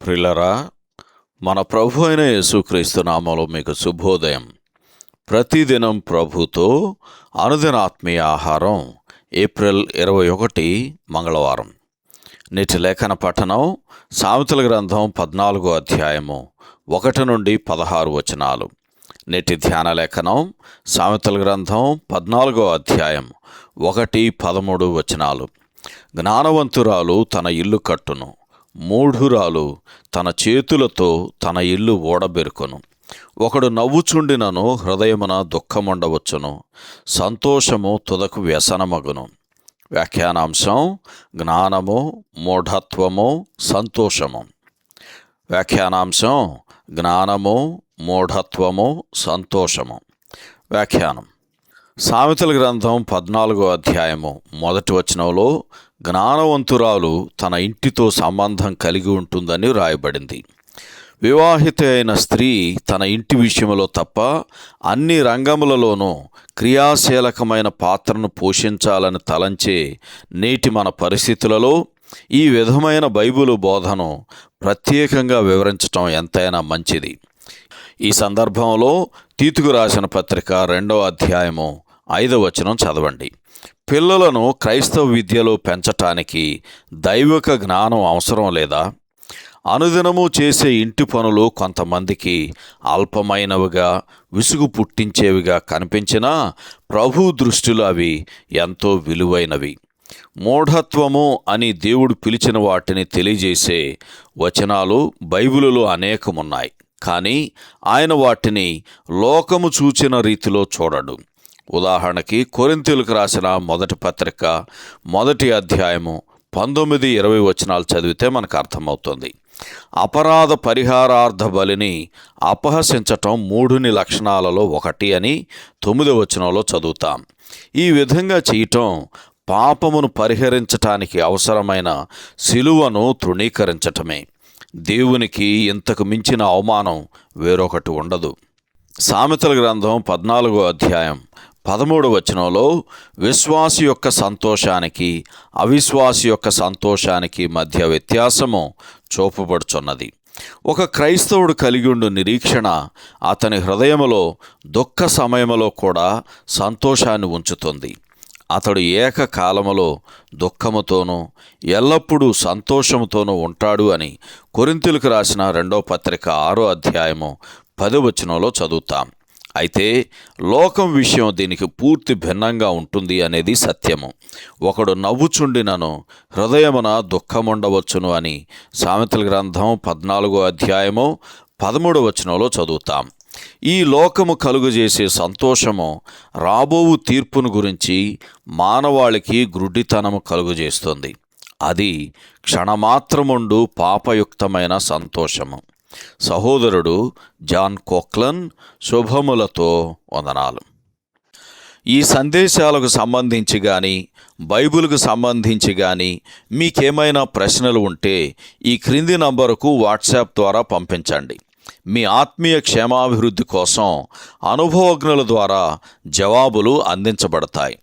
ప్రియులారా, మన ప్రభు అయిన యేసుక్రీస్తు నామములో మీకు శుభోదయం. ప్రతిదినం ప్రభుతో అనుదిన ఆత్మీయ ఆహారం. ఏప్రిల్ 21 మంగళవారం. నేటి లేఖన పఠనం సామెతల గ్రంథం 14వ అధ్యాయము 1 నుండి 16 వచనాలు. నేటి ధ్యాన లేఖనం సామెతల గ్రంథం 14వ అధ్యాయం 1-13 వచనాలు. జ్ఞానవంతురాలు తన ఇల్లు కట్టును, మూఢురాలు తన చేతులతో తన ఇల్లు ఓడబెరుకొను. ఒకడు నవ్వుచుండినను హృదయమున దుఃఖముండవచ్చును, సంతోషము తుదకు వ్యసనమగును. వ్యాఖ్యానాంశం: జ్ఞానము, మూఢత్వము, సంతోషము. వ్యాఖ్యానాంశం: జ్ఞానము, మూఢత్వము, సంతోషము. వ్యాఖ్యానం: సామెతల గ్రంథం 14వ అధ్యాయము 1వ వచనంలో జ్ఞానవంతురాలు తన ఇంటితో సంబంధం కలిగి ఉంటుందని రాయబడింది. వివాహిత అయిన స్త్రీ తన ఇంటి విషయంలో తప్ప అన్ని రంగములలోనూ క్రియాశీలకమైన పాత్రను పోషించాలని తలంచే నేటి మన పరిస్థితులలో ఈ విధమైన బైబిలు బోధను ప్రత్యేకంగా వివరించటం ఎంతైనా మంచిది. ఈ సందర్భంలో తీతుకు రాసిన పత్రిక 2వ అధ్యాయము 5వ వచనం చదవండి. పిల్లలను క్రైస్తవ విద్యలో పెంచటానికి దైవిక జ్ఞానం అవసరం లేదా? అనుదినము చేసే ఇంటి పనులు కొంతమందికి అల్పమైనవిగా, విసుగు పుట్టించేవిగా కనిపించినా ప్రభు దృష్టిలో అవి ఎంతో విలువైనవి. మూఢత్వము అని దేవుడు పిలిచిన వాటిని తెలియజేసే వచనాలు బైబిలులో అనేకమున్నాయి. కానీ ఆయన వాటిని లోకము చూచిన రీతిలో చూడడు. ఉదాహరణకి కొరింథీయులకు రాసిన మొదటి పత్రిక 1వ అధ్యాయము 19-20 వచనాలు చదివితే మనకు అర్థమవుతుంది. అపరాధ పరిహారార్థ బలిని అపహసించటం మూఢుని లక్షణాలలో ఒకటి అని 9వ వచనంలో చదువుతాం. ఈ విధంగా చేయటం పాపమును పరిహరించటానికి అవసరమైన శిలువను తృణీకరించటమే. దేవునికి ఇంతకు మించిన అవమానం వేరొకటి ఉండదు. సామెతల గ్రంథం 14వ అధ్యాయం 13వ వచనంలో విశ్వాసి యొక్క సంతోషానికి అవిశ్వాసి యొక్క సంతోషానికి మధ్య వ్యత్యాసము చూపబడుచున్నది. ఒక క్రైస్తవుడు కలిగి ఉండు నిరీక్షణ అతని హృదయములో దుఃఖ సమయములో కూడా సంతోషాన్ని ఉంచుతుంది. అతడు ఏకకాలములో దుఃఖముతోనూ ఎల్లప్పుడూ సంతోషముతోనూ ఉంటాడు అని కొరింథీయులకు రాసిన 2వ పత్రిక 6వ అధ్యాయము 10వ వచనంలో చదువుతాం. అయితే లోకం విషయం దీనికి పూర్తి భిన్నంగా ఉంటుంది అనేది సత్యము. ఒకడు నవ్వుచుండినను హృదయమున దుఃఖముండవచ్చును అని సామెతల గ్రంథం 14వ అధ్యాయము 13వ వచనంలో చదువుతాం. ఈ లోకము కలుగజేసే సంతోషము రాబోవు తీర్పును గురించి మానవాళికి గ్రుడ్డితనము కలుగజేస్తుంది. అది క్షణమాత్రముండు పాపయుక్తమైన సంతోషము. సహోదరుడు జాన్ కోక్లన్ శుభములతో వందనాలు. ఈ సందేశాలకు సంబంధించి కానీ బైబిల్కు సంబంధించి కానీ మీకేమైనా ప్రశ్నలు ఉంటే ఈ క్రింది నంబరుకు వాట్సాప్ ద్వారా పంపించండి. మీ ఆత్మీయ క్షేమాభివృద్ధి కోసం అనుభవజ్ఞుల ద్వారా జవాబులు అందించబడతాయి.